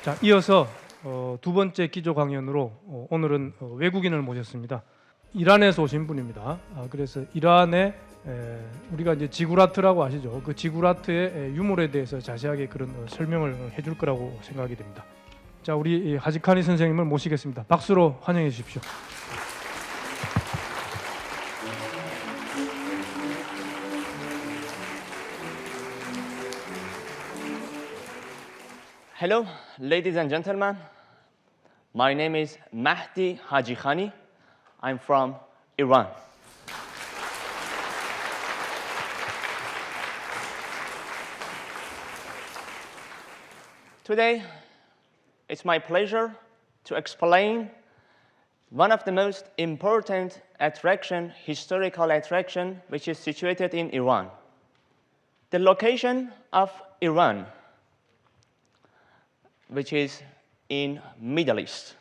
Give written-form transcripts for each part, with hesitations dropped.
자, 이어서 두 번째 기조 강연으로 오늘은 외국인을 모셨습니다. 이란에서 오신 분입니다. 그래서 이란의 우리가 이제 지구라트라고 아시죠? 그 지구라트의 유물에 대해서 자세하게 그런 설명을 해줄 거라고 생각이 됩니다. 자, 우리 하지카니 선생님을 모시겠습니다. 박수로 환영해 주십시오. Hello, ladies and gentlemen. My name is Mahdi Hajikhani. I'm from Iran. Today, it's my pleasure to explain one of the most important historical attraction, which is situated in Iran. The location of Iran, which is in Middle East.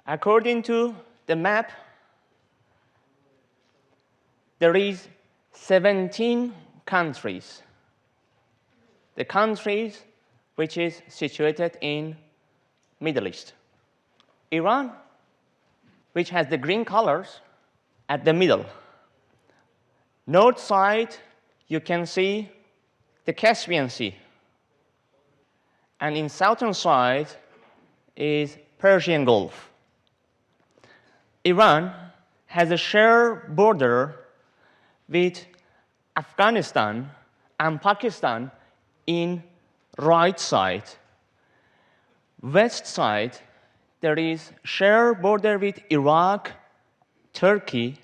According to the map, there is 17 countries. The countries which is situated in Middle East. Iran, which has the green colors at the middle. North side, you can see the Caspian Sea. And in southern side is Persian Gulf. Iran has a shared border with Afghanistan and Pakistan in right side. West side, there is shared border with Iraq, Turkey.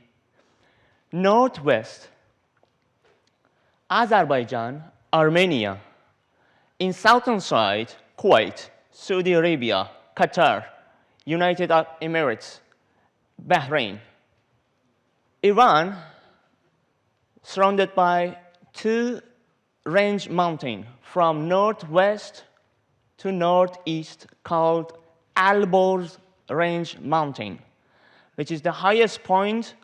Northwest, Azerbaijan, Armenia. In southern side, Kuwait, Saudi Arabia, Qatar, United Arab Emirates, Bahrain. Iran, surrounded by two range mountains from northwest to northeast called Alborz Range Mountain, which is the highest point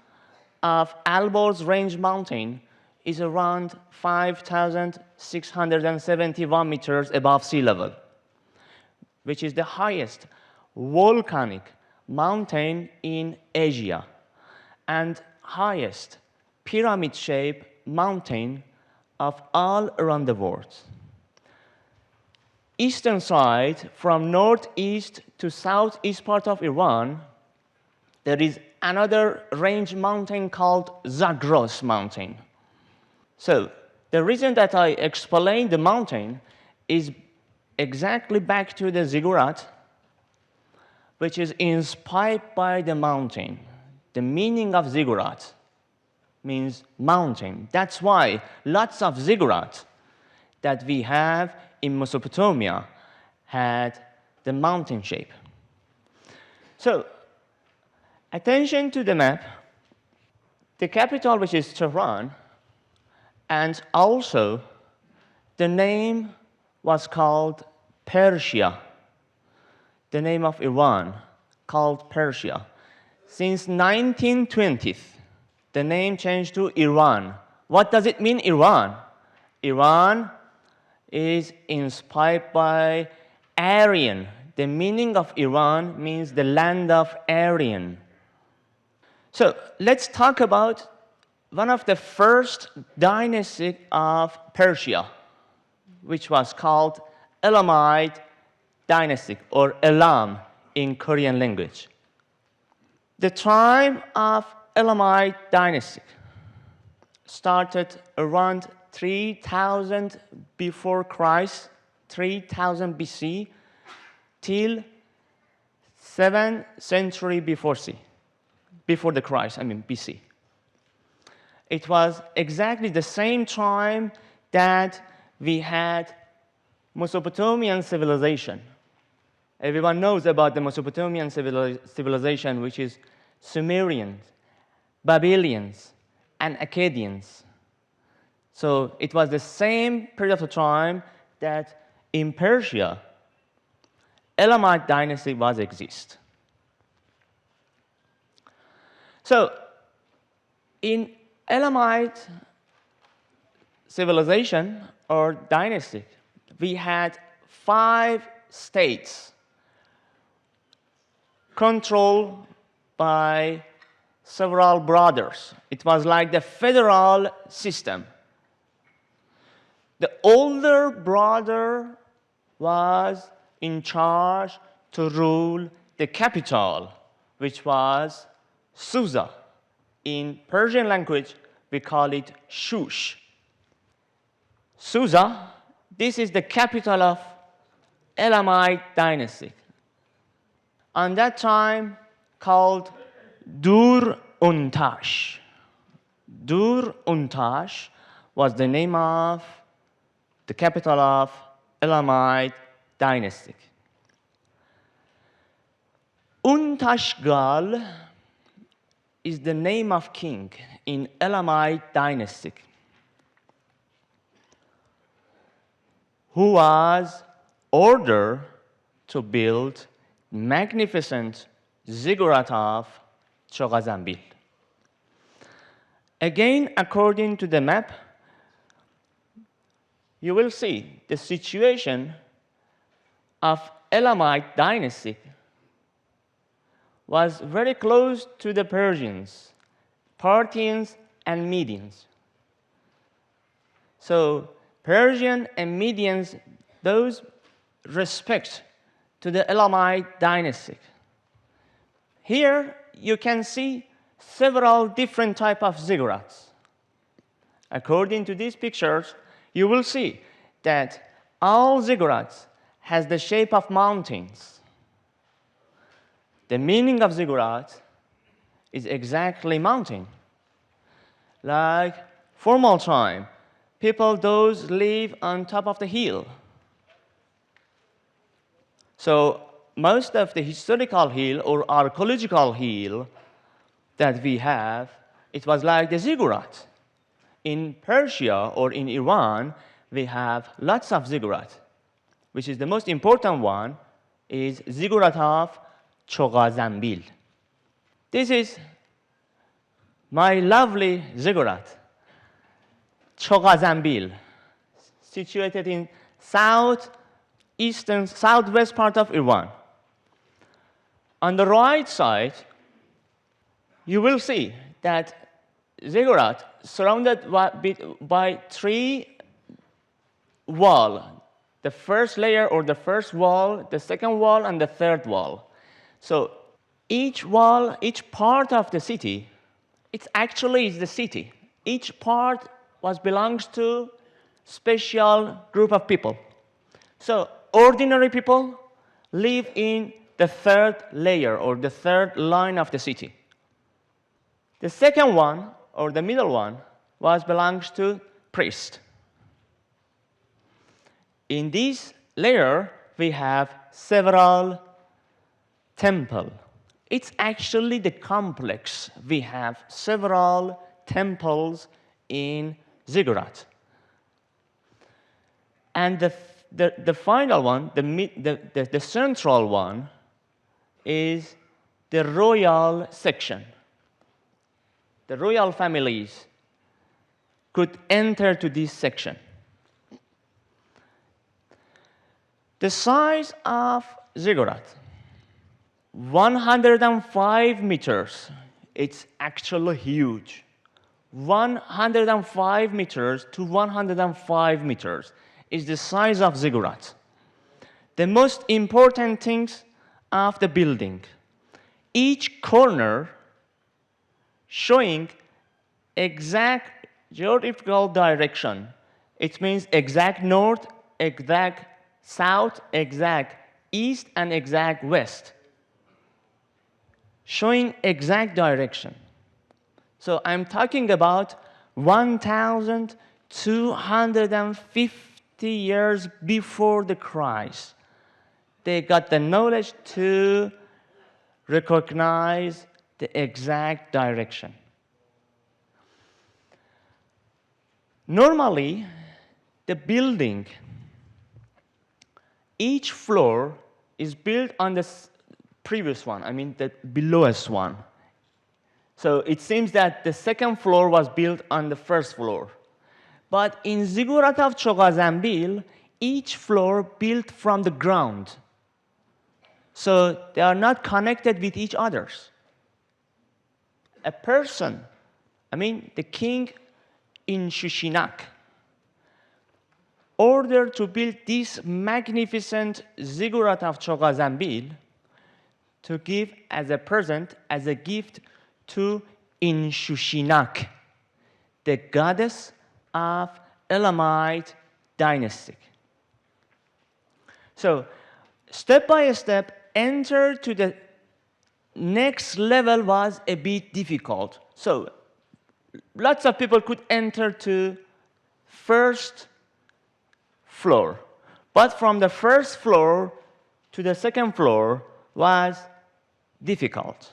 of Alborz Range Mountain is around 5,671 meters above sea level, which is the highest volcanic mountain in Asia and highest pyramid-shaped mountain of all around the world. Eastern side, from northeast to southeast part of Iran, there is another range mountain called Zagros Mountain. So the reason that I explain the mountain is exactly back to the ziggurat, which is inspired by the mountain. The meaning of ziggurat means mountain. That's why lots of ziggurat that we have in Mesopotamia had the mountain shape. So, attention to the map. The capital, which is Tehran, and also the name was called Persia. The name of Iran called Persia. Since 1920s, the name changed to Iran. What does it mean, Iran? Iran is inspired by Aryan. The meaning of Iran means the land of Aryan. So let's talk about one of the first dynasty of Persia, which was called Elamite dynasty, or Elam in Korean language. The time of Elamite dynasty started around 3000 before Christ, 3000 BC, till 7th century before the Christ, BC. It was exactly the same time that we had Mesopotamian civilization. Everyone knows about the Mesopotamian civilization, which is Sumerians, Babylonians, and Akkadians. So it was the same period of time that in Persia, Elamite dynasty was exist. So in Elamite civilization or dynasty, we had 5 states controlled by several brothers. It was like the federal system. The older brother was in charge to rule the capital, which was Susa. In Persian language, we call it Shush. Susa, this is the capital of Elamite dynasty. On that time, called Dur Untash. Dur Untash was the name of the capital of Elamite dynasty. Untashgal is the name of king in Elamite dynasty who was ordered to build magnificent ziggurat of Chogazambil. Again, according to the map, you will see the situation of Elamite dynasty was very close to the Persians, Parthians, and Medians. So Persian and Medians, those respect to the Elamite dynasty. Here you can see several different types of ziggurats. According to these pictures, you will see that all ziggurats has the shape of mountains. The meaning of ziggurat is exactly mountain. Like formal time, people those live on top of the hill. So most of the historical hill or archaeological hill that we have, it was like the ziggurat. In Persia or in Iran, we have lots of ziggurat, which is the most important one is ziggurat of Chogazambil. This is my lovely ziggurat, Chogazambil, situated in southwest part of Iran. On the right side, you will see that ziggurat surrounded by 3 walls. The first layer or the first wall, the second wall, and the third wall. So each wall, each part of the city, it actually is the city. Each part belongs to special group of people. So ordinary people live in the third layer or the third line of the city. The second one or the middle one belongs to priest. In this layer, we have several temples. It's actually the complex. We have several temples in ziggurat. And the final one, the central one, is the royal section. The royal families could enter to this section. The size of ziggurat, 105 meters. It's actually huge. 105 meters to 105 meters is the size of ziggurat. The most important things of the building, each corner showing exact geographical direction. It means exact north, exact south, exact east, and exact west, showing exact direction. So I'm talking about 1,250 years before the Christ. They got the knowledge to recognize the exact direction. Normally, the building, each floor is built on the previous one, I mean the lowest one. So it seems that the second floor was built on the first floor. But in ziggurat of Chogha-Zanbil, each floor built from the ground. So they are not connected with each other. A person, I mean the king in Shushinak, ordered to build this magnificent ziggurat of Chogha-Zanbil to give as a present, as a gift to Inshushinak, the goddess of Elamite dynasty. So, step by step, enter to the next level was a bit difficult. So, lots of people could enter to first floor. But from the first floor to the second floor was difficult.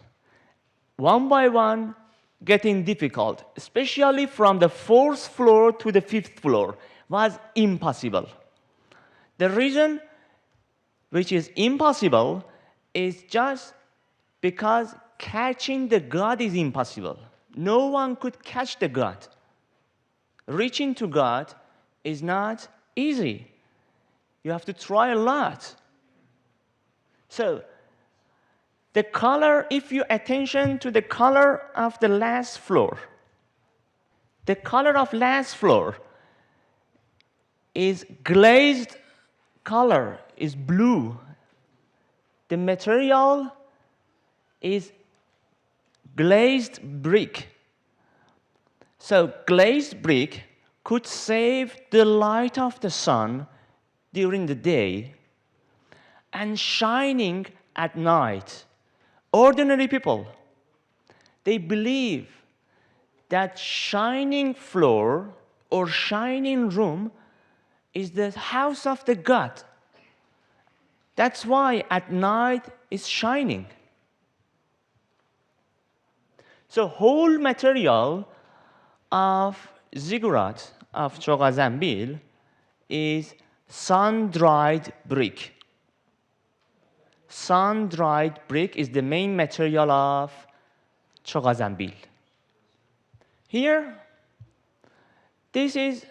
One by one, getting difficult, especially from the fourth floor to the fifth floor, was impossible. The reason which is impossible is just because catching the God is impossible. No one could catch the God. Reaching to God is not easy. You have to try a lot. So, the color, if you attention to the color of the last floor, the color of last floor is glazed color, is blue. The material is glazed brick. So glazed brick could save the light of the sun during the day and shining at night. Ordinary people, they believe that shining floor or shining room is the house of the God. That's why at night it's shining. So whole material of ziggurat of Chogha-Zanbil is sun-dried brick. Sun-dried brick is the main material of Chogha-Zanbil. Here, this is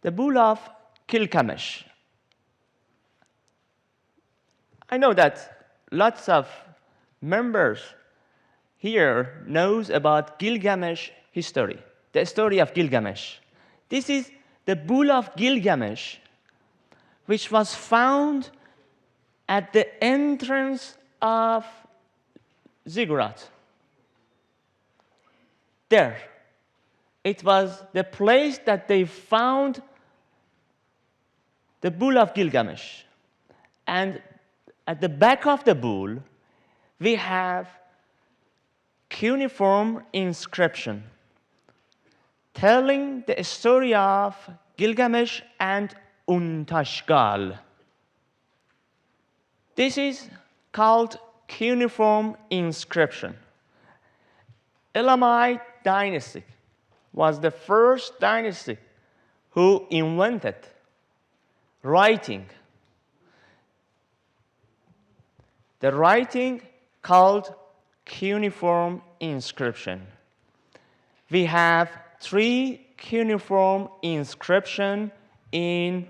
the bull of Gilgamesh. I know that lots of members here knows about Gilgamesh history, the story of Gilgamesh. This is the bull of Gilgamesh, which was found at the entrance of ziggurat. There. It was the place that they found the bull of Gilgamesh. And at the back of the bull, we have cuneiform inscription telling the story of Gilgamesh and Untashgal. This is called cuneiform inscription. Elamite dynasty was the first dynasty who invented writing. The writing called cuneiform inscription. We have 3 cuneiform inscription in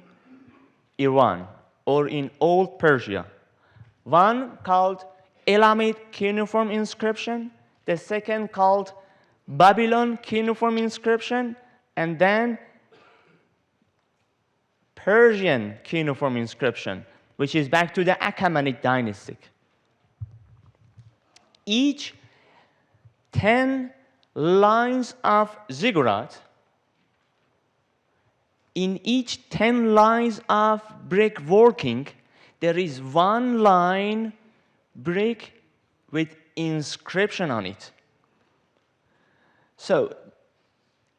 Iran or in Old Persia. One called Elamite cuneiform inscription, the second called Babylon cuneiform inscription, and then Persian cuneiform inscription, which is back to the Achaemenid dynasty. Each 10 lines of ziggurat, in each 10 lines of brick working, there is 1 line brick with inscription on it. So,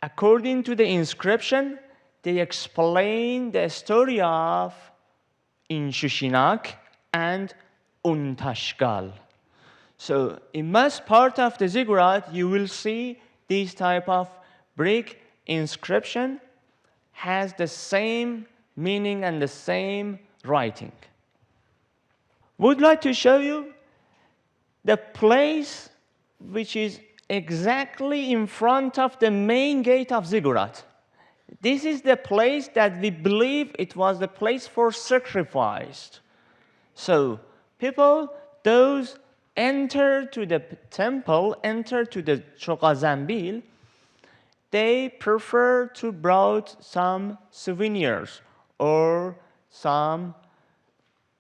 according to the inscription, they explain the story of Inshushinak and Untashgal. So, in most part of the ziggurat, you will see this type of brick inscription has the same meaning and the same writing. Would like to show you the place which is exactly in front of the main gate of Ziggurat. This is the place that we believe it was the place for sacrifice. So people, those enter to the temple, enter to the Chogazambil, they prefer to brought some souvenirs or some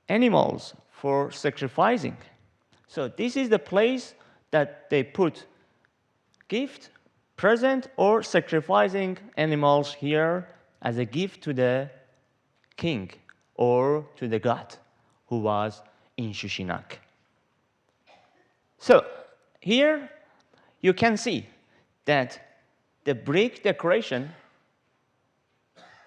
animals for sacrificing. So this is the place that they put gift, present, or sacrificing animals here as a gift to the king or to the god who was in Shushinak. So here you can see that the brick decoration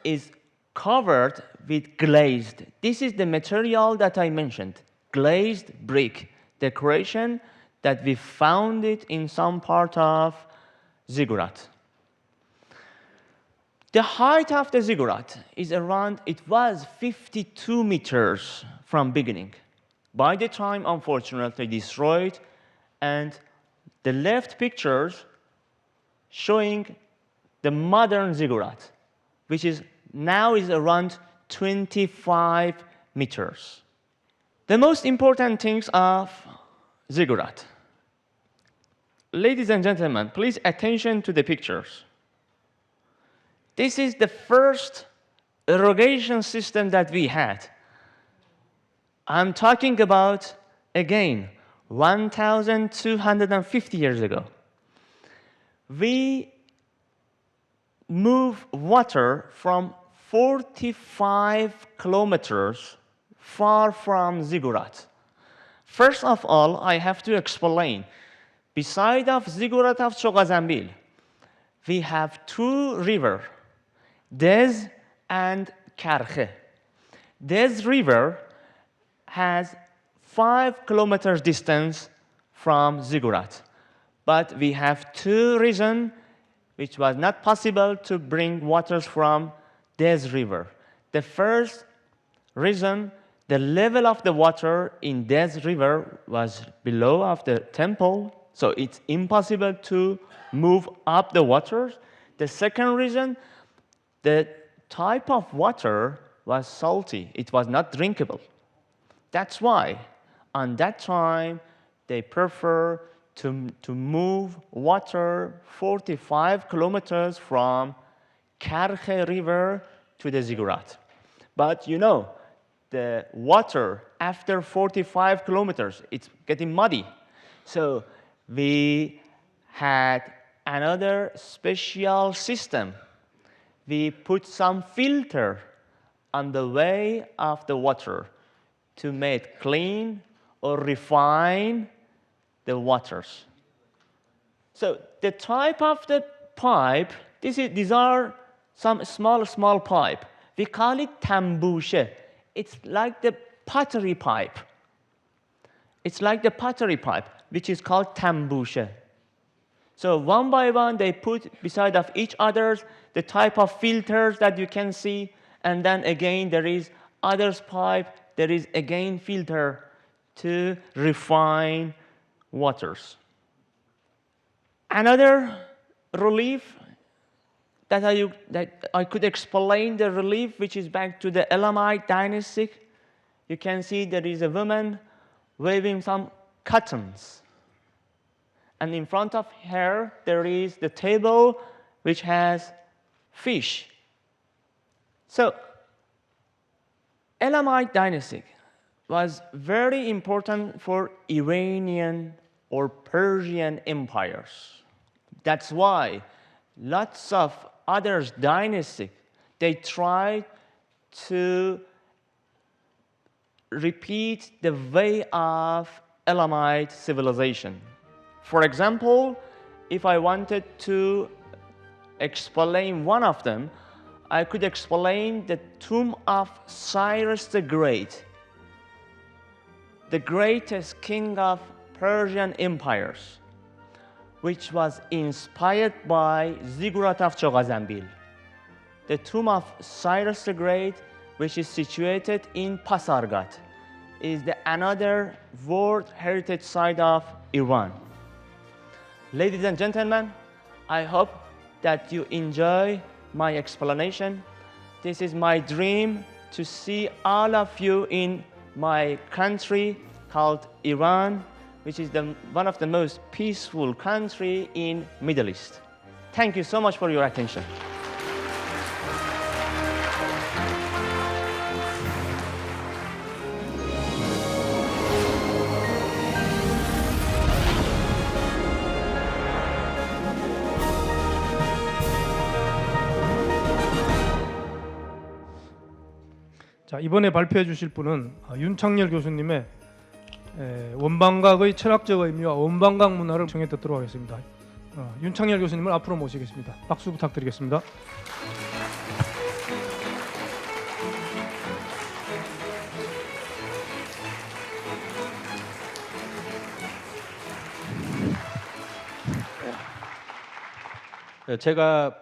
is covered with glazed. This is the material that I mentioned, glazed brick decoration that we found it in some part of ziggurat. The height of the ziggurat is around, it was 52 meters from beginning. By the time, unfortunately, destroyed, and the left pictures showing the modern ziggurat, which is now is around 25 meters. The most important things of ziggurat. Ladies and gentlemen, please attention to the pictures. This is the first irrigation system that we had. I'm talking about, again, 1,250 years ago. We move water from 45 kilometers far from ziggurat. First of all, I have to explain, beside of ziggurat of Chogazambil, we have two rivers, Dez and Karkhe. Dez river has 5 kilometers distance from ziggurat. But we have two reasons which was not possible to bring waters from Dez river. The first reason, the level of the water in Dez river was below of the temple, so it's impossible to move up the waters. The second reason, the type of water was salty. It was not drinkable. That's why, on that time, they prefer to move water 45 kilometers from Karkhe River to the ziggurat. But you know, the water after 45 kilometers, it's getting muddy. So we had another special system. We put some filter on the way of the water to make clean or refine the waters. So the type of the pipe, these are some small pipe. We call it tambushe. It's like the pottery pipe. It's like the pottery pipe, which is called tambushe. So one by one, they put beside of each other the type of filters that you can see, and then again there is others pipe, there is again filter to refine waters. Another relief that I could explain, the relief which is back to the Elamite dynasty. You can see there is a woman waving some cottons. And in front of her, there is the table which has fish. So, Elamite dynasty was very important for Iranian or Persian empires. That's why lots of other dynasties, they tried to repeat the way of Elamite civilization. For example, if I wanted to explain one of them, I could explain the tomb of Cyrus the Great, the greatest king of Persian empires, which was inspired by Ziggurat of Chogazambil. the tomb of Cyrus the Great, which is situated in Pasargad, is the another World Heritage Site of Iran. Ladies and gentlemen, I hope that you enjoy my explanation. This is my dream to see all of you in my country called Iran, which is one of the most peaceful country in Middle East. Thank you so much for your attention. 자, 이번에 발표해 주실 분은 윤창열 교수님의 원방각의 철학적 의미와 원방각 문화를 정해 듣도록 하겠습니다. 윤창열 교수님을 앞으로 모시겠습니다. 박수 부탁드리겠습니다. 제가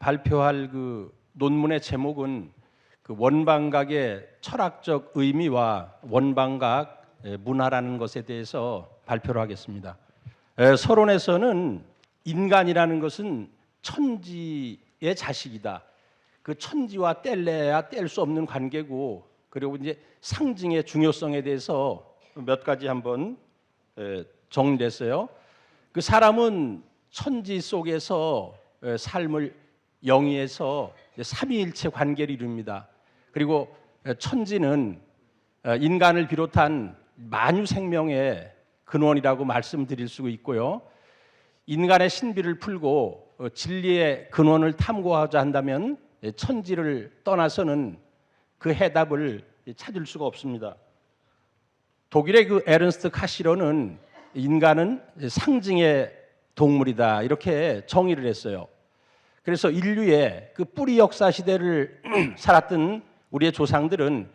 발표할 그 논문의 제목은 그 원방각의 철학적 의미와 원방각 문화라는 것에 대해서 발표를 하겠습니다. 서론에서는 인간이라는 것은 천지의 자식이다. 그 천지와 뗄래야 뗄 수 없는 관계고, 그리고 이제 상징의 중요성에 대해서 몇 가지 한번 정리했어요. 그 사람은 천지 속에서 삶을 영위해서 삼위일체 관계를 이룹니다. 그리고 천지는 인간을 비롯한 만유 생명의 근원이라고 말씀드릴 수 있고요. 인간의 신비를 풀고 진리의 근원을 탐구하자 한다면 천지를 떠나서는 그 해답을 찾을 수가 없습니다. 독일의 그 에른스트 카시러는 인간은 상징의 동물이다 이렇게 정의를 했어요. 그래서 인류의 그 뿌리 역사 시대를 살았던 우리의 조상들은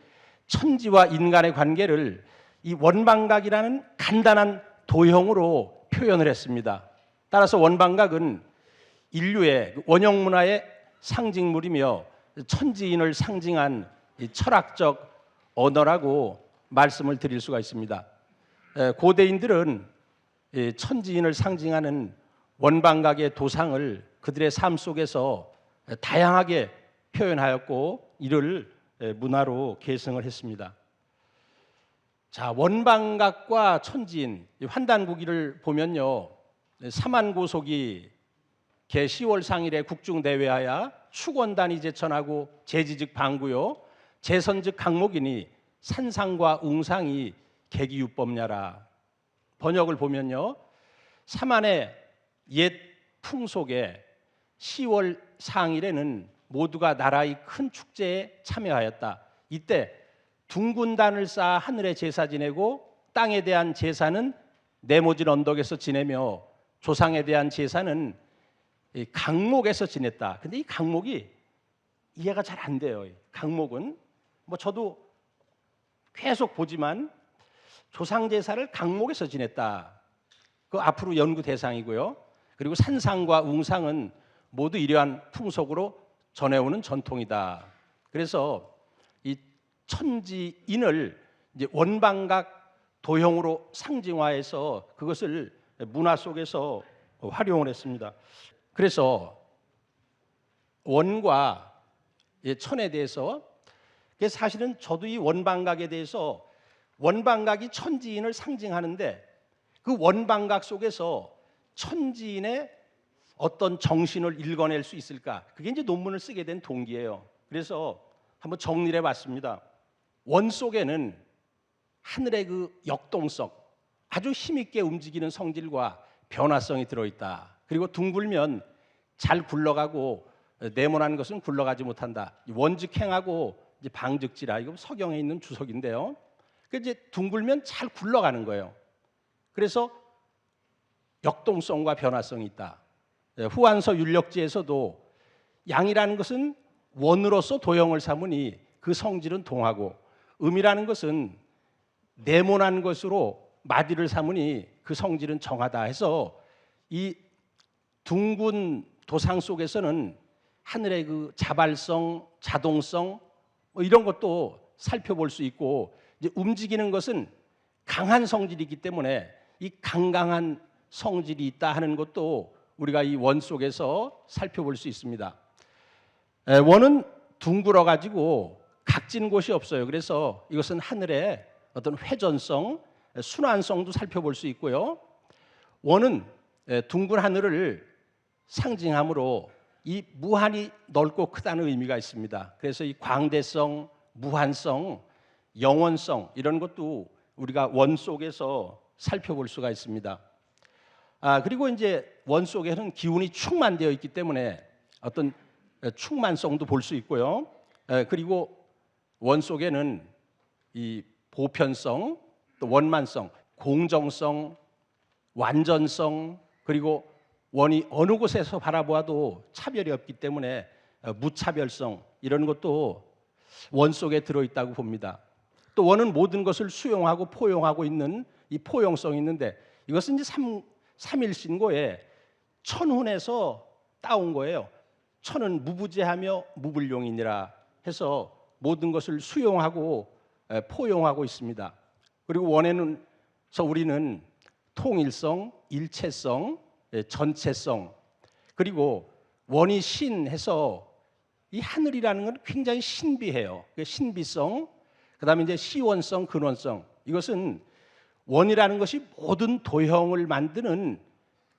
천지와 인간의 관계를 이 원방각이라는 간단한 도형으로 표현을 했습니다. 따라서 원방각은 인류의 원형 문화의 상징물이며 천지인을 상징한 철학적 언어라고 말씀을 드릴 수가 있습니다. 고대인들은 천지인을 상징하는 원방각의 도상을 그들의 삶 속에서 다양하게 표현하였고 이를 문화로 계승을 했습니다. 자, 원방각과 천지인 환단구기를 보면요, 사만고속이 개 10월 상일에 국중대회하여 축원단이 제천하고 제지즉 방구요 제선즉 강목이니 산상과 웅상이 계기유법냐라. 번역을 보면요, 사만의 옛 풍속에 10월 상일에는 모두가 나라의 큰 축제에 참여하였다. 이때 둥근단을 쌓아 하늘에 제사 지내고 땅에 대한 제사는 네모진 언덕에서 지내며 조상에 대한 제사는 강목에서 지냈다. 근데 이 강목이 이해가 잘 안 돼요. 강목은 뭐 저도 계속 보지만 조상 제사를 강목에서 지냈다. 그 앞으로 연구 대상이고요. 그리고 산상과 웅상은 모두 이러한 풍속으로 전해오는 전통이다. 그래서 이 천지인을 이제 원방각 도형으로 상징화해서 그것을 문화 속에서 활용을 했습니다. 그래서 원과 천에 대해서 사실은 저도 이 원방각에 대해서 원방각이 천지인을 상징하는데 그 원방각 속에서 천지인의 어떤 정신을 읽어낼 수 있을까? 그게 이제 논문을 쓰게 된 동기예요. 그래서 한번 정리를 해봤습니다. 원 속에는 하늘의 그 역동성, 아주 힘있게 움직이는 성질과 변화성이 들어있다. 그리고 둥글면 잘 굴러가고 네모난 것은 굴러가지 못한다. 원즉행하고 이제 방즉지라, 이거 서경에 있는 주석인데요. 그 이제 둥글면 잘 굴러가는 거예요. 그래서 역동성과 변화성이 있다. 후한서 율력지에서도 양이라는 것은 원으로서 도형을 삼으니 그 성질은 동하고, 음이라는 것은 네모난 것으로 마디를 삼으니 그 성질은 정하다 해서 이 둥근 도상 속에서는 하늘의 그 자발성, 자동성 뭐 이런 것도 살펴볼 수 있고, 이제 움직이는 것은 강한 성질이기 때문에 이 강강한 성질이 있다 하는 것도 우리가 이 원 속에서 살펴볼 수 있습니다. 원은 둥글어 가지고 각진 곳이 없어요. 그래서 이것은 하늘의 어떤 회전성, 순환성도 살펴볼 수 있고요. 원은 둥근 하늘을 상징하므로 이 무한히 넓고 크다는 의미가 있습니다. 그래서 이 광대성, 무한성, 영원성 이런 것도 우리가 원 속에서 살펴볼 수가 있습니다. 그리고 이제 원 속에는 기운이 충만되어 있기 때문에 어떤 충만성도 볼 수 있고요. 그리고 원 속에는 이 보편성, 또 원만성, 공정성, 완전성, 그리고 원이 어느 곳에서 바라보아도 차별이 없기 때문에 무차별성 이런 것도 원 속에 들어있다고 봅니다. 또 원은 모든 것을 수용하고 포용하고 있는 이 포용성이 있는데, 이것은 이제 삼일신고의 천훈에서 따온 거예요. 천은 무부재하며 무불용이니라 해서 모든 것을 수용하고 포용하고 있습니다. 그리고 원에는 우리는 통일성, 일체성, 전체성, 그리고 원이 신해서 이 하늘이라는 건 굉장히 신비해요. 신비성, 그다음에 이제 시원성, 근원성. 이것은 원이라는 것이 모든 도형을 만드는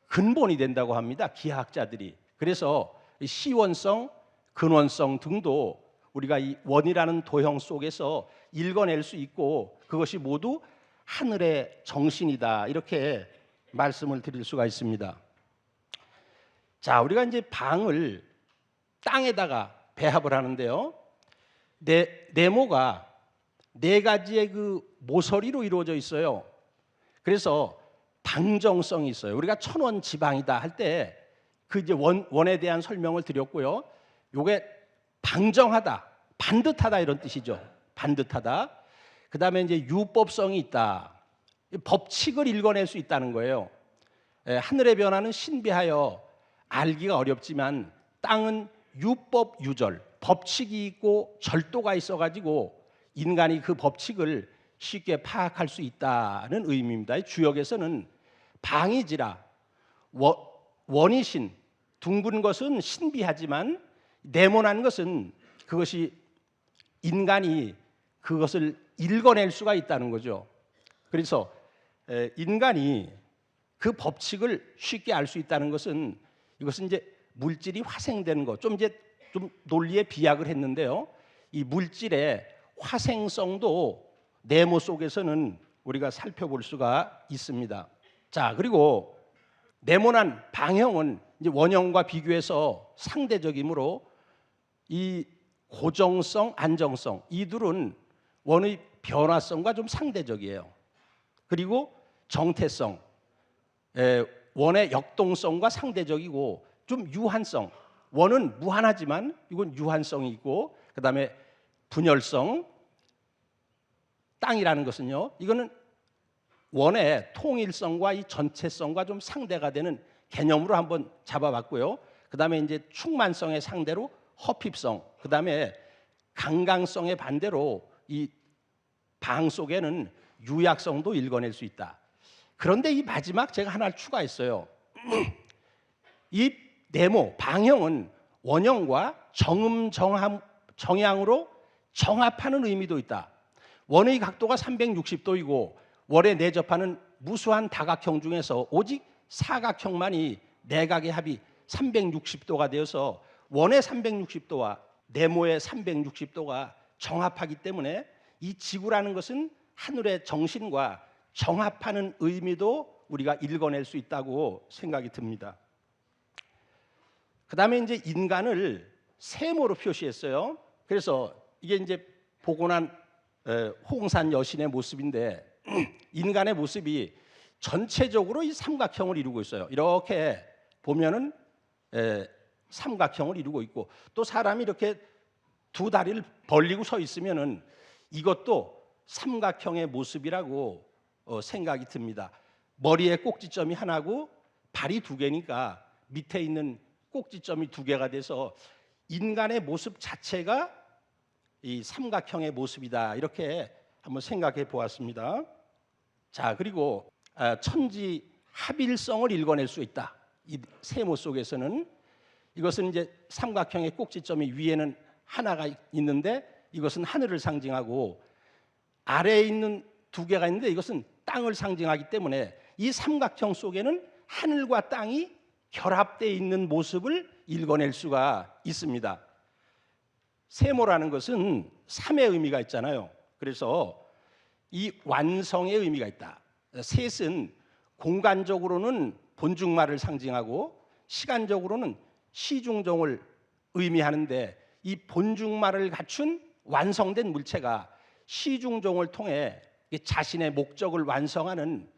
근본이 된다고 합니다. 기하학자들이. 그래서 시원성, 근원성 등도 우리가 이 원이라는 도형 속에서 읽어낼 수 있고, 그것이 모두 하늘의 정신이다 이렇게 말씀을 드릴 수가 있습니다. 자, 우리가 이제 방을 땅에다가 배합을 하는데요. 네모가 네 가지의 그 모서리로 이루어져 있어요. 그래서 방정성이 있어요. 우리가 천원 지방이다 할 때 그 이제 원에 대한 설명을 드렸고요. 요게 방정하다, 반듯하다 이런 뜻이죠. 반듯하다. 그다음에 이제 유법성이 있다. 법칙을 읽어낼 수 있다는 거예요. 하늘의 변화는 신비하여 알기가 어렵지만 땅은 유법 유절, 법칙이 있고 절도가 있어가지고 인간이 그 법칙을 쉽게 파악할 수 있다는 의미입니다. 주역에서는 방이지라, 원이신, 둥근 것은 신비하지만 네모난 것은 그것이 인간이 그것을 읽어낼 수가 있다는 거죠. 그래서 인간이 그 법칙을 쉽게 알 수 있다는 것은, 이것은 이제 물질이 화생되는 것, 좀 논리에 비약을 했는데요. 이 물질의 화생성도 네모 속에서는 우리가 살펴볼 수가 있습니다. 자, 그리고 네모난 방형은 이제 원형과 비교해서 상대적이므로 이 고정성, 안정성 이 둘은 원의 변화성과 좀 상대적이에요. 그리고 정태성, 원의 역동성과 상대적이고 좀 유한성, 원은 무한하지만 이건 유한성이 있고, 그다음에 분열성, 땅이라는 것은요, 이거는 원의 통일성과 이 전체성과 좀 상대가 되는 개념으로 한번 잡아봤고요. 그다음에 이제 충만성의 상대로 허핍성, 그다음에 강강성의 반대로 이 방 속에는 유약성도 읽어낼 수 있다. 그런데 이 마지막 제가 하나를 추가했어요. 이 네모 방형은 원형과 정향으로 정합하는 의미도 있다. 원의 각도가 360도이고 원에 내접하는 무수한 다각형 중에서 오직 사각형만이 내각의 합이 360도가 되어서 원의 360도와 네모의 360도가 정합하기 때문에 이 지구라는 것은 하늘의 정신과 정합하는 의미도 우리가 읽어낼 수 있다고 생각이 듭니다. 그 다음에 이제 인간을 세모로 표시했어요. 그래서 이게 이제 복원한 홍산 여신의 모습인데, 인간의 모습이 전체적으로 이 삼각형을 이루고 있어요. 이렇게 보면은 삼각형을 이루고 있고, 또 사람이 이렇게 두 다리를 벌리고 서 있으면은 이것도 삼각형의 모습이라고 생각이 듭니다. 머리에 꼭지점이 하나고 발이 두 개니까 밑에 있는 꼭지점이 두 개가 돼서 인간의 모습 자체가 이 삼각형의 모습이다. 이렇게 한번 생각해 보았습니다. 자, 그리고 천지 합일성을 읽어낼 수 있다. 이 세모 속에서는 이것은 이제 삼각형의 꼭지점이 위에는 하나가 있는데 이것은 하늘을 상징하고 아래에 있는 두 개가 있는데 이것은 땅을 상징하기 때문에 이 삼각형 속에는 하늘과 땅이 결합되어 있는 모습을 읽어낼 수가 있습니다. 세모라는 것은 3의 의미가 있잖아요. 그래서 이 완성의 의미가 있다. 셋은 공간적으로는 본중말을 상징하고 시간적으로는 시중종을 의미하는데 이 본중말을 갖춘 완성된 물체가 시중종을 통해 자신의 목적을 완성하는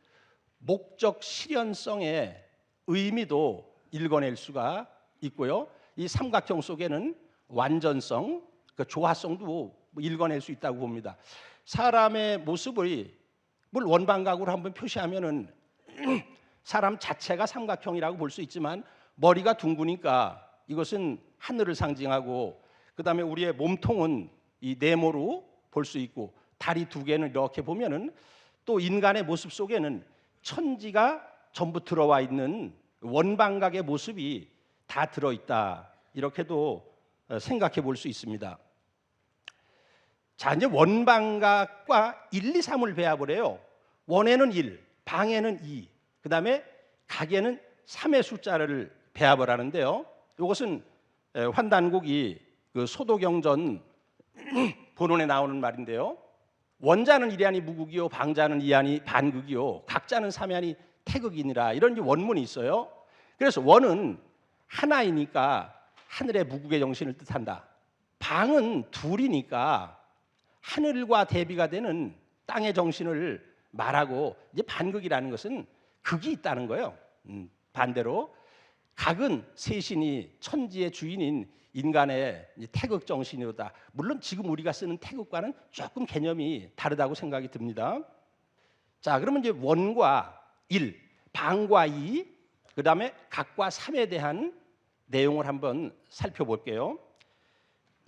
목적 실현성의 의미도 읽어낼 수가 있고요. 이 삼각형 속에는 완전성, 그 조화성도 읽어낼 수 있다고 봅니다. 사람의 모습을 원방각으로 한번 표시하면은 사람 자체가 삼각형이라고 볼 수 있지만 머리가 둥그니까 이것은 하늘을 상징하고 그다음에 우리의 몸통은 이 네모로 볼 수 있고 다리 두 개는 이렇게 보면은 또 인간의 모습 속에는 천지가 전부 들어와 있는 원방각의 모습이 다 들어있다. 이렇게도 생각해 볼 수 있습니다. 자, 이제 원방각과 1, 2, 3을 배워보래요. 원에는 1, 방에는 2, 그 다음에 각에는 3의 숫자를 배워보라는데요. 이것은 환단국이 그 소도경전 본원에 나오는 말인데요. 원자는 일하니 무극이요, 방자는 이하니 반극이요, 각자는 삼하니 태극이니라. 이런 원문이 있어요. 그래서 원은 하나이니까 하늘의 무극의 정신을 뜻한다. 방은 둘이니까 하늘과 대비가 되는 땅의 정신을 말하고 이제 반극이라는 것은 극이 있다는 거예요. 반대로 각은 셋이니 천지의 주인인 인간의 태극 정신이로다. 물론 지금 우리가 쓰는 태극과는 조금 개념이 다르다고 생각이 듭니다. 자, 그러면 이제 원과 1, 방과 2, 그다음에 각과 3에 대한 내용을 한번 살펴볼게요.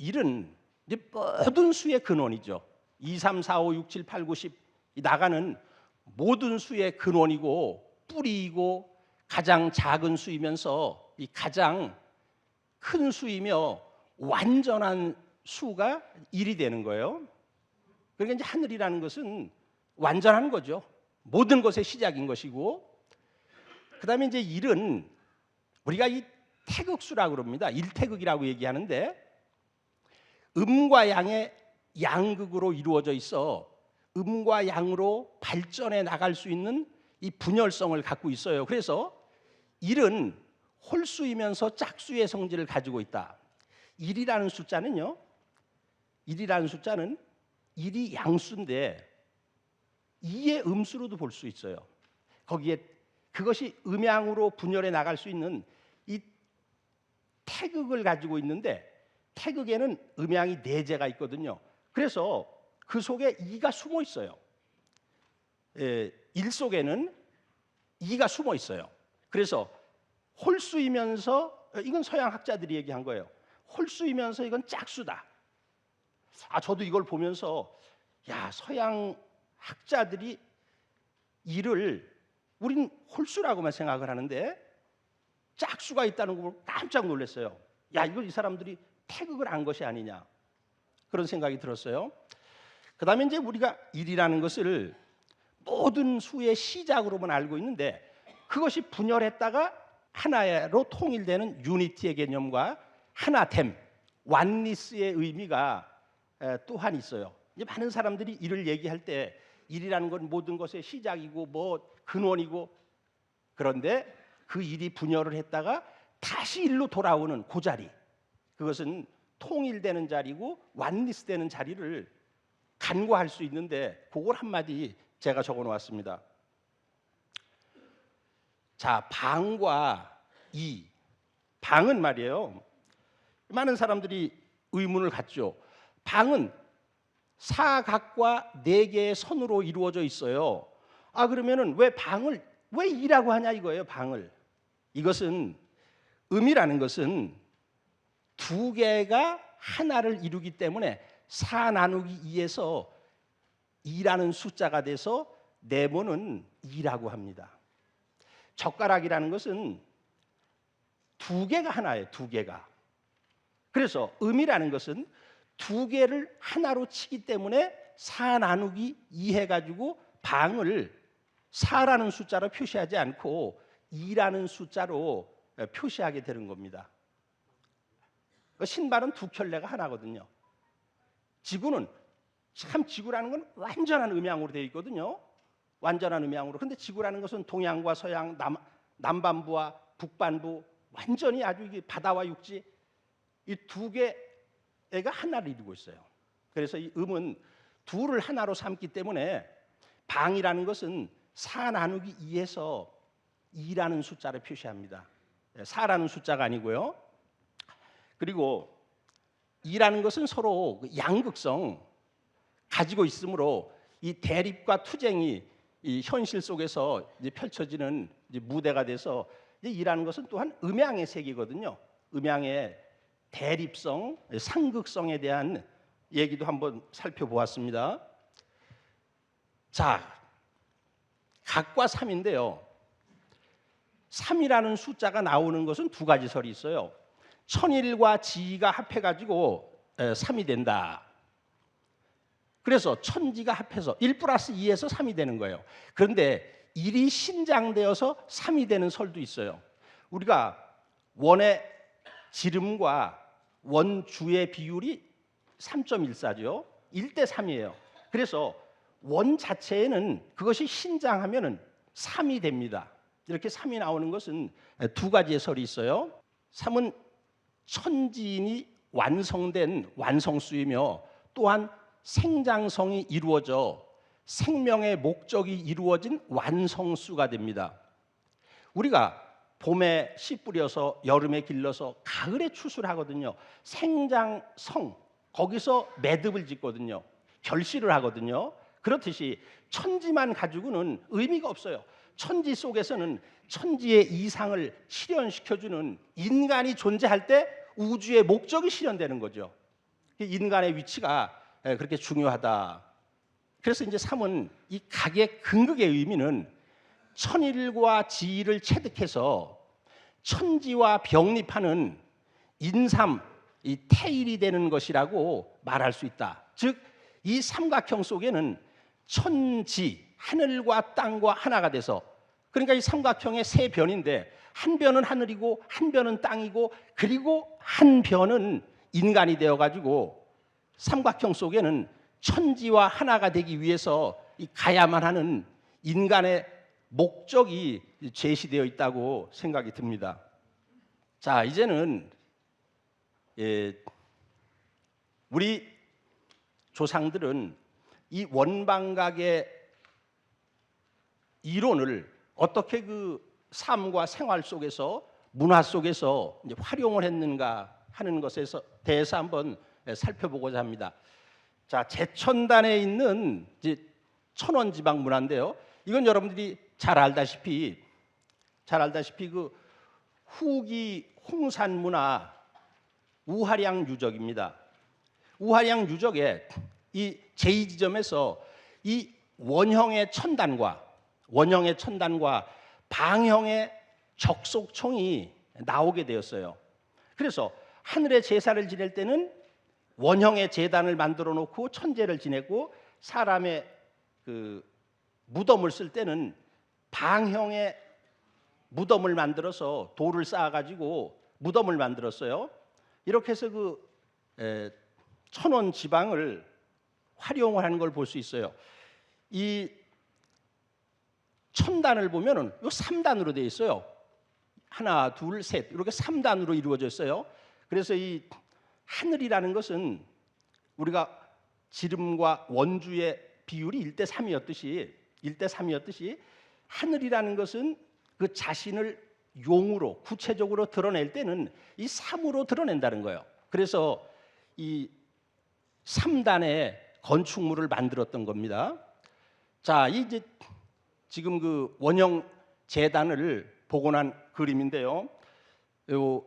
1은 이제 모든 수의 근원이죠. 2, 3, 4, 5, 6, 7, 8, 9, 10 나가는 모든 수의 근원이고 뿌리이고 가장 작은 수이면서 이 가장 큰 수이며 완전한 수가 1이 되는 거예요. 그러니까 이제 하늘이라는 것은 완전한 거죠. 모든 것의 시작인 것이고, 그다음에 이제 1은 우리가 이 태극수라고 그럽니다. 1태극이라고 얘기하는데 음과 양의 양극으로 이루어져 있어 음과 양으로 발전해 나갈 수 있는 이 분열성을 갖고 있어요. 그래서 1은 홀수이면서 짝수의 성질을 가지고 있다. 1이라는 숫자는요. 1이 양수인데 2의 음수로도 볼 수 있어요. 거기에 그것이 음양으로 분열해 나갈 수 있는 이 태극을 가지고 있는데 태극에는 음양이 4개가 있거든요. 그래서 그 속에 2가 숨어 있어요. 1 속에는 2가 숨어 있어요. 그래서 홀수이면서 이건 서양 학자들이 얘기한 거예요. 홀수이면서 이건 짝수다. 저도 이걸 보면서 야, 서양 학자들이 이를 우린 홀수라고만 생각을 하는데 짝수가 있다는 걸 보고 깜짝 놀랐어요. 야, 이걸 이 사람들이 태극을 한 것이 아니냐, 그런 생각이 들었어요. 그 다음에 이제 우리가 1이라는 것을 모든 수의 시작으로만 알고 있는데 그것이 분열했다가 하나로 통일되는 유니티의 개념과 하나됨, 완니스의 의미가 또한 있어요. 이제 많은 사람들이 이를 얘기할 때 1이라는 건 모든 것의 시작이고 뭐 근원이고, 그런데 그 1이 분열을 했다가 다시 1로 돌아오는 그 자리, 그것은 통일되는 자리고 완니스되는 자리를 간과할 수 있는데 그걸 한마디 제가 적어 놓았습니다. 자, 방과 2. 방은 말이에요. 많은 사람들이 의문을 갖죠. 방은 사각과 4개의 선으로 이루어져 있어요. 그러면은 왜 방을 왜 2라고 하냐 이거예요. 방을. 이것은 음이라는 것은 두 개가 하나를 이루기 때문에 4 나누기 2에서 2라는 숫자가 돼서 네모는 2라고 합니다. 젓가락이라는 것은 두 개가 하나예요. 두 개가. 그래서 음이라는 것은 두 개를 하나로 치기 때문에 4 나누기 2 해가지고 방을 4라는 숫자로 표시하지 않고 2라는 숫자로 표시하게 되는 겁니다. 신발은 두 켤레가 하나거든요. 지구는 참 지구라는 건 완전한 음양으로 되어 있거든요. 완전한 음양으로. 근데 지구라는 것은 동양과 서양, 남반부와 북반부 완전히 아주 이게 바다와 육지 이 두 개가 하나를 이루고 있어요. 그래서 이 음은 둘을 하나로 삼기 때문에 방이라는 것은 4 나누기 2에서 2라는 숫자를 표시합니다. 4라는 숫자가 아니고요. 그리고 2라는 것은 서로 양극성 가지고 있으므로 이 대립과 투쟁이 이 현실 속에서 이제 펼쳐지는 이제 무대가 돼서 이제 2라는 것은 또한 음양의 세계거든요. 음양의 대립성, 상극성에 대한 얘기도 한번 살펴보았습니다. 자, 각과 3인데요. 3이라는 숫자가 나오는 것은 두 가지 설이 있어요. 천일과 지가 합해가지고 3이 된다. 그래서 천지가 합해서 1 플러스 2에서 3이 되는 거예요. 그런데 1이 신장되어서 3이 되는 설도 있어요. 우리가 원의 지름과 원주의 비율이 3.14죠. 1대 3이에요. 그래서 원 자체에는 그것이 신장하면은 3이 됩니다. 이렇게 3이 나오는 것은 두 가지의 설이 있어요. 3은 천지인이 완성된 완성수이며 또한 생장성이 이루어져 생명의 목적이 이루어진 완성수가 됩니다. 우리가 봄에 씨 뿌려서 여름에 길러서 가을에 추수하거든요. 생장성 거기서 매듭을 짓거든요. 결실을 하거든요. 그렇듯이 천지만 가지고는 의미가 없어요. 천지 속에서는 천지의 이상을 실현시켜주는 인간이 존재할 때 우주의 목적이 실현되는 거죠. 인간의 위치가 그렇게 중요하다. 그래서 이제 3은 이 각의 근극의 의미는 천일과 지를 체득해서 천지와 병립하는 인삼, 이 태일이 되는 것이라고 말할 수 있다. 즉, 이 삼각형 속에는 천지, 하늘과 땅과 하나가 돼서 그러니까 이 삼각형의 세 변인데 한 변은 하늘이고 한 변은 땅이고 그리고 한 변은 인간이 되어가지고 삼각형 속에는 천지와 하나가 되기 위해서 가야만 하는 인간의 목적이 제시되어 있다고 생각이 듭니다. 자, 이제는 우리 조상들은 이 원방각의 이론을 어떻게 그 삶과 생활 속에서 문화 속에서 이제 활용을 했는가 하는 것에 대해서 한번 살펴보고자 합니다. 자, 제천단에 있는 이제 천원지방 문화인데요. 이건 여러분들이 잘 알다시피 그 후기 홍산 문화 우하량 유적입니다. 우하량 유적의 이 제2지점에서 이 원형의 천단과 방형의 적속총이 나오게 되었어요. 그래서 하늘의 제사를 지낼 때는 원형의 제단을 만들어 놓고 천제를 지내고 사람의 그 무덤을 쓸 때는 방형의 무덤을 만들어서 돌을 쌓아가지고 무덤을 만들었어요. 이렇게 해서 그 천원 지방을 활용을 하는 걸 볼 수 있어요. 이 천단을 보면은 요 3단으로 되어 있어요. 하나, 둘, 셋 이렇게 3단으로 이루어져 있어요. 그래서 이 하늘이라는 것은 우리가 지름과 원주의 비율이 1대 3이었듯이 하늘이라는 것은 그 자신을 용으로 구체적으로 드러낼 때는 이 3으로 드러낸다는 거예요. 그래서 이 3단의 건축물을 만들었던 겁니다. 자, 이제 지금 그 원형 제단을 복원한 그림인데요. 요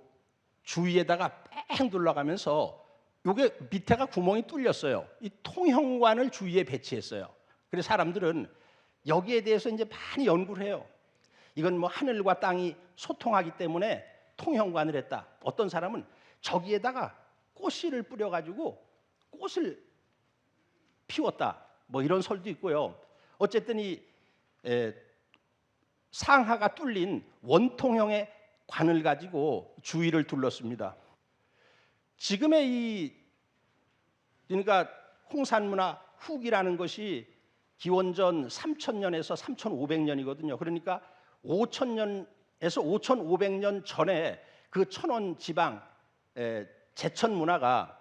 주위에다가 뺑 둘러가면서 요게 밑에가 구멍이 뚫렸어요. 이 통형관을 주위에 배치했어요. 그래서 사람들은 여기에 대해서 이제 많이 연구를 해요. 이건 뭐 하늘과 땅이 소통하기 때문에 통형관을 했다. 어떤 사람은 저기에다가 꽃씨를 뿌려가지고 꽃을 피웠다. 뭐 이런 설도 있고요. 어쨌든 이 상하가 뚫린 원통형의 관을 가지고 주위를 둘렀습니다. 지금의 이 그러니까 홍산문화 후기라는 것이 기원전 3000년에서 3500년이거든요. 그러니까 5000년에서 5500년 전에 그 천원 지방 제천 문화가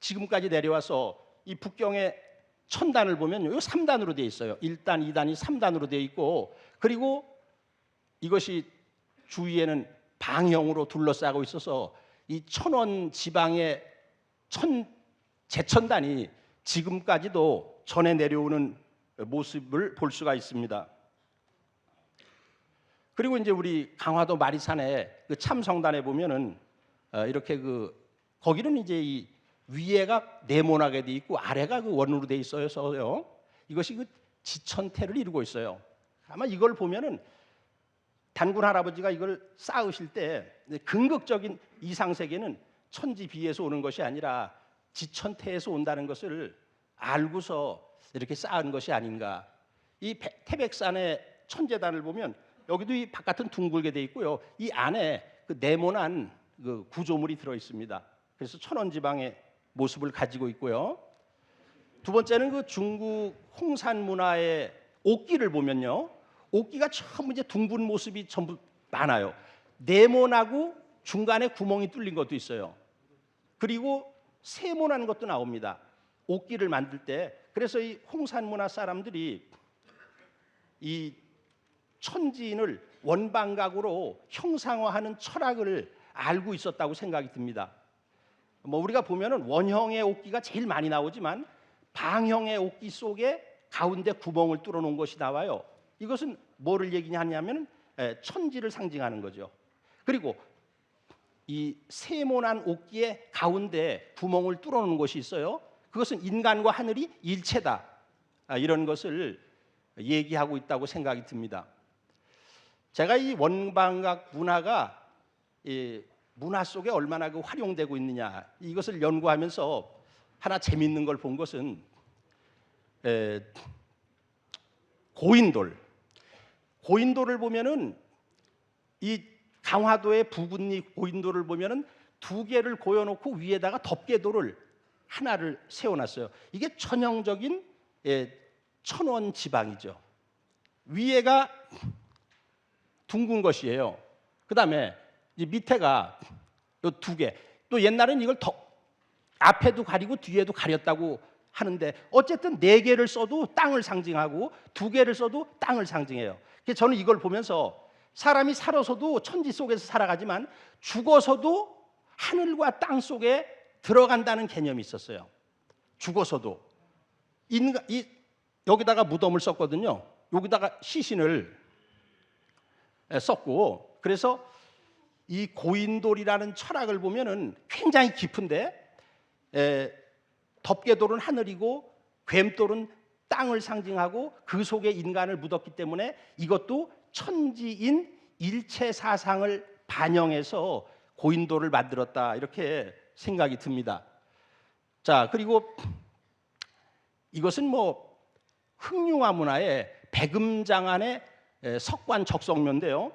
지금까지 내려와서 이 북경의 천단을 보면 요 3단으로 되어 있어요. 1단, 2단이 3단으로 되어 있고 그리고 이것이 주위에는 방형으로 둘러싸고 있어서 이 천원 지방의 제천단이 지금까지도 전해 내려오는 모습을 볼 수가 있습니다. 그리고 이제 우리 강화도 마리산의 그 참성단에 보면은 이렇게 거기는 이제 이 위에가 네모나게 돼 있고 아래가 그 원으로 돼 있어서요. 이것이 그 지천태를 이루고 있어요. 아마 이걸 보면은 단군 할아버지가 이걸 쌓으실 때 근극적인 이상 세계는 천지 비에서 오는 것이 아니라 지천태에서 온다는 것을 알고서 이렇게 쌓은 것이 아닌가. 이 태백산의 천재단을 보면 여기도 이 바깥은 둥글게 돼 있고요. 이 안에 그 네모난 그 구조물이 들어 있습니다. 그래서 천원지방의 모습을 가지고 있고요. 두 번째는 그 중국 홍산 문화의 옥기를 보면요. 옥기가 전부 이제 둥근 모습이 전부 많아요. 네모나고 중간에 구멍이 뚫린 것도 있어요. 그리고 세모난 것도 나옵니다. 옥기를 만들 때. 그래서 이 홍산 문화 사람들이 이 천지인을 원방각으로 형상화하는 철학을 알고 있었다고 생각이 듭니다. 뭐 우리가 보면은 원형의 옥기가 제일 많이 나오지만 방형의 옥기 속에 가운데 구멍을 뚫어 놓은 것이 나와요. 이것은 뭐를 얘기하냐면 천지를 상징하는 거죠. 그리고 이 세모난 옥기의 가운데 구멍을 뚫어 놓은 것이 있어요. 그것은 인간과 하늘이 일체다. 이런 것을 얘기하고 있다고 생각이 듭니다. 제가 이 원방각 문화가 이 문화 속에 얼마나 그 활용되고 있느냐 이것을 연구하면서 하나 재미있는 걸 본 것은 고인돌을 보면은 이 강화도의 부근리 고인돌을 보면은 두 개를 고여놓고 위에다가 덮개돌을 하나를 세워놨어요. 이게 전형적인 천원 지방이죠. 위에가 둥근 것이에요. 그 다음에 밑에가 요 두 개. 또 옛날에는 이걸 앞에도 가리고 뒤에도 가렸다고 하는데 어쨌든 네 개를 써도 땅을 상징하고 두 개를 써도 땅을 상징해요. 그래서 저는 이걸 보면서 사람이 살아서도 천지 속에서 살아가지만 죽어서도 하늘과 땅 속에 들어간다는 개념이 있었어요. 죽어서도 여기다가 무덤을 썼거든요. 여기다가 시신을 썼고 그래서 이 고인돌이라는 철학을 보면은 굉장히 깊은데 덮개돌은 하늘이고 괸돌은 땅을 상징하고 그 속에 인간을 묻었기 때문에 이것도 천지인 일체 사상을 반영해서 고인돌을 만들었다 이렇게 생각이 듭니다. 자 그리고 이것은 뭐 흑융화 문화의 백음장안의 석관 적성묘인데요.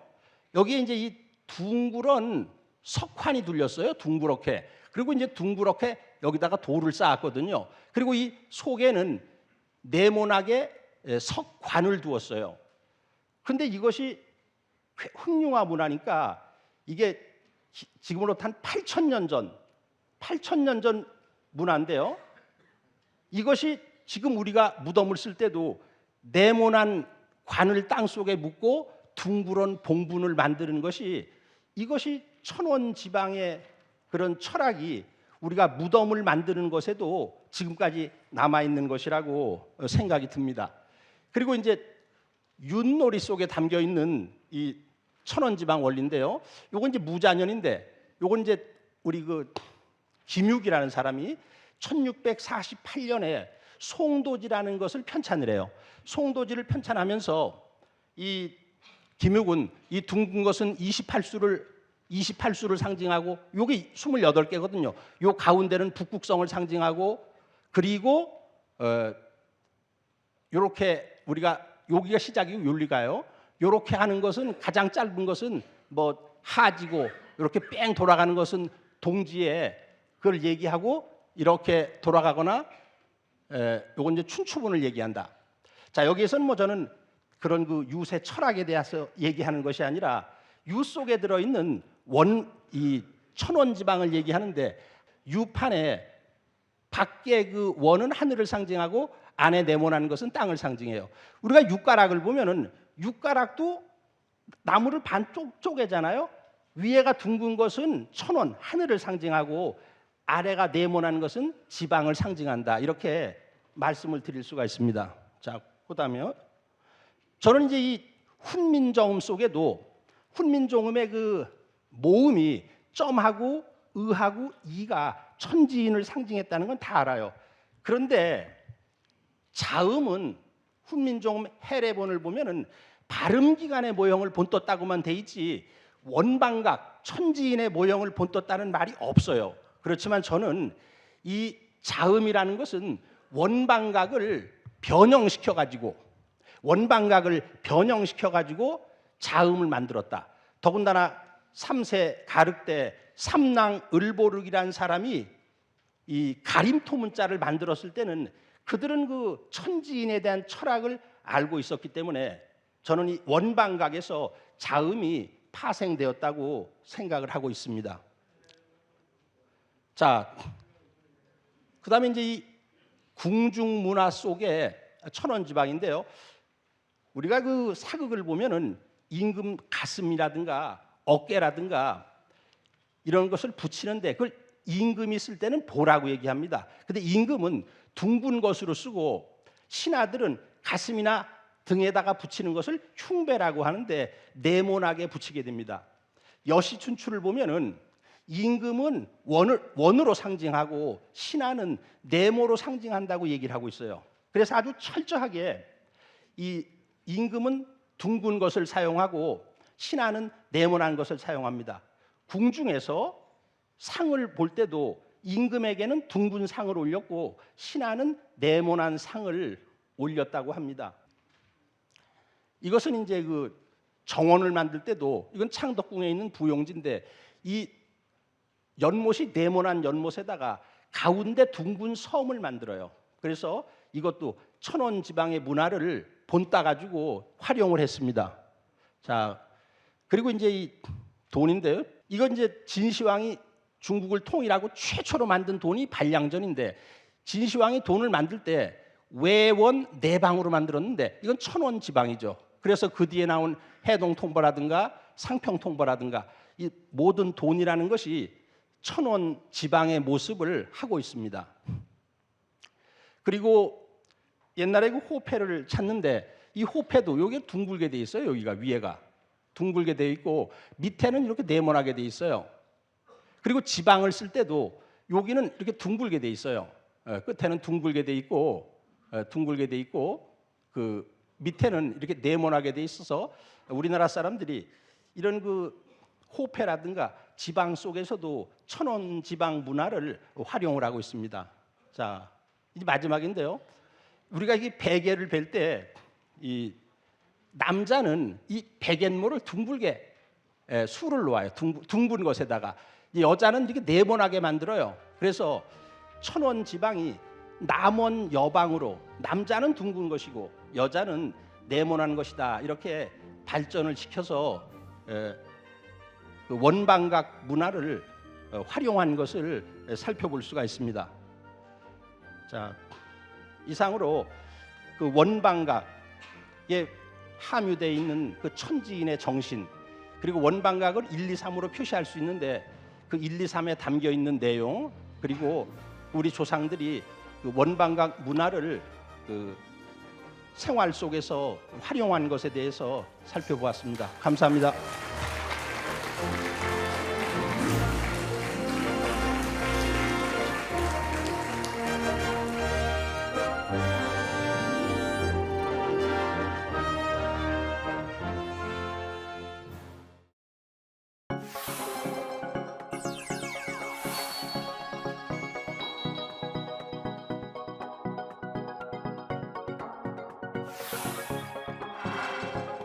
여기에 이제 이 둥그런 석환이 둘렸어요. 둥그렇게. 그리고 이제 둥그렇게 여기다가 돌을 쌓았거든요. 그리고 이 속에는 네모나게 석관을 두었어요. 그런데 이것이 흑융화 문화니까 이게 지금으로부터 한 8,000년 전 문화인데요. 이것이 지금 우리가 무덤을 쓸 때도 네모난 관을 땅 속에 묻고 둥그런 봉분을 만드는 것이 이것이 천원 지방의 그런 철학이 우리가 무덤을 만드는 것에도 지금까지 남아 있는 것이라고 생각이 듭니다. 그리고 이제 윷놀이 속에 담겨 있는 이 천원 지방 원리인데요. 요건 이제 무자년인데 요건 이제 우리 그 김육이라는 사람이 1648년에 송도지라는 것을 편찬을 해요. 송도지를 편찬하면서 이 김육은 이 둥근 것은 28수를 상징하고 요게 28개거든요. 요 가운데는 북극성을 상징하고 그리고 요렇게 우리가 여기가 시작이고 윤리가요. 요렇게 하는 것은 가장 짧은 것은 뭐 하지고 이렇게 뺑 돌아가는 것은 동지에 그걸 얘기하고 이렇게 돌아가거나 요건 이제 춘추문을 얘기한다. 자, 여기에서는 뭐 저는 그런 그 유세 철학에 대해서 얘기하는 것이 아니라 유 속에 들어 있는 이 천원 지방을 얘기하는데 유판에 밖에 그 원은 하늘을 상징하고 안에 네모난 것은 땅을 상징해요. 우리가 육가락을 보면은 육가락도 나무를 반쪽 쪼개잖아요. 위에가 둥근 것은 천원 하늘을 상징하고 아래가 네모난 것은 지방을 상징한다. 이렇게 말씀을 드릴 수가 있습니다. 자, 그다음에 저는 이제 이 훈민정음 속에도 훈민정음의 그 모음이 점하고 의하고 이가 천지인을 상징했다는 건 다 알아요. 그런데 자음은 훈민정음 해례본을 보면은 발음기관의 모형을 본떴다고만 돼 있지 원방각 천지인의 모형을 본떴다는 말이 없어요. 그렇지만 저는 이 자음이라는 것은 원방각을 변형시켜 가지고 자음을 만들었다. 더군다나 3세 가륵대 삼낭을보륵이라는 사람이 이 가림토 문자를 만들었을 때는 그들은 그 천지인에 대한 철학을 알고 있었기 때문에 저는 이 원방각에서 자음이 파생되었다고 생각을 하고 있습니다. 자, 그다음에 이제 이 궁중 문화 속에 천원지방인데요. 우리가 그 사극을 보면은 임금 가슴이라든가 어깨라든가 이런 것을 붙이는데 그걸 임금이 쓸 때는 보라고 얘기합니다. 근데 임금은 둥근 것으로 쓰고 신하들은 가슴이나 등에다가 붙이는 것을 흉배라고 하는데 네모나게 붙이게 됩니다. 여시춘추를 보면은 임금은 원으로 상징하고 신하는 네모로 상징한다고 얘기를 하고 있어요. 그래서 아주 철저하게 이 임금은 둥근 것을 사용하고 신하는 네모난 것을 사용합니다. 궁중에서 상을 볼 때도 임금에게는 둥근 상을 올렸고 신하는 네모난 상을 올렸다고 합니다. 이것은 이제 그 정원을 만들 때도 이건 창덕궁에 있는 부용지인데 이 연못이 네모난 연못에다가 가운데 둥근 섬을 만들어요. 그래서 이것도 천원 지방의 문화를 본따 가지고 활용을 했습니다. 자, 그리고 이제 이 돈인데요. 이건 이제 진시황이 중국을 통일하고 최초로 만든 돈이 반량전인데 진시황이 돈을 만들 때 외원 내방으로 만들었는데 이건 천원 지방이죠. 그래서 그 뒤에 나온 해동 통보라든가 상평 통보라든가 이 모든 돈이라는 것이 천원 지방의 모습을 하고 있습니다. 그리고 옛날에 그 호패를 찾는데 이 호패도 여기 둥글게 돼 있어요. 여기가 위에가 둥글게 돼 있고 밑에는 이렇게 네모나게 돼 있어요. 그리고 지방을 쓸 때도 여기는 이렇게 둥글게 돼 있어요. 끝에는 둥글게 돼 있고 그 밑에는 이렇게 네모나게 돼 있어서 우리나라 사람들이 이런 그 호패라든가 지방 속에서도 천원 지방 문화를 활용을 하고 있습니다. 자, 이제 마지막인데요. 우리가 이 베개를 벨 때 이 남자는 이 베갯모를 둥글게 수를 놓아요. 둥근 것에다가 이 여자는 이렇게 네모나게 만들어요. 그래서 천원 지방이 남원 여방으로 남자는 둥근 것이고 여자는 네모난 것이다. 이렇게 발전을 시켜서 그 원방각 문화를 활용한 것을 살펴볼 수가 있습니다. 자, 이상으로 그 원방각에 함유되어 있는 그 천지인의 정신 그리고 원방각을 1, 2, 3으로 표시할 수 있는데 그 1, 2, 3에 담겨 있는 내용 그리고 우리 조상들이 그 원방각 문화를 그 생활 속에서 활용한 것에 대해서 살펴보았습니다. 감사합니다.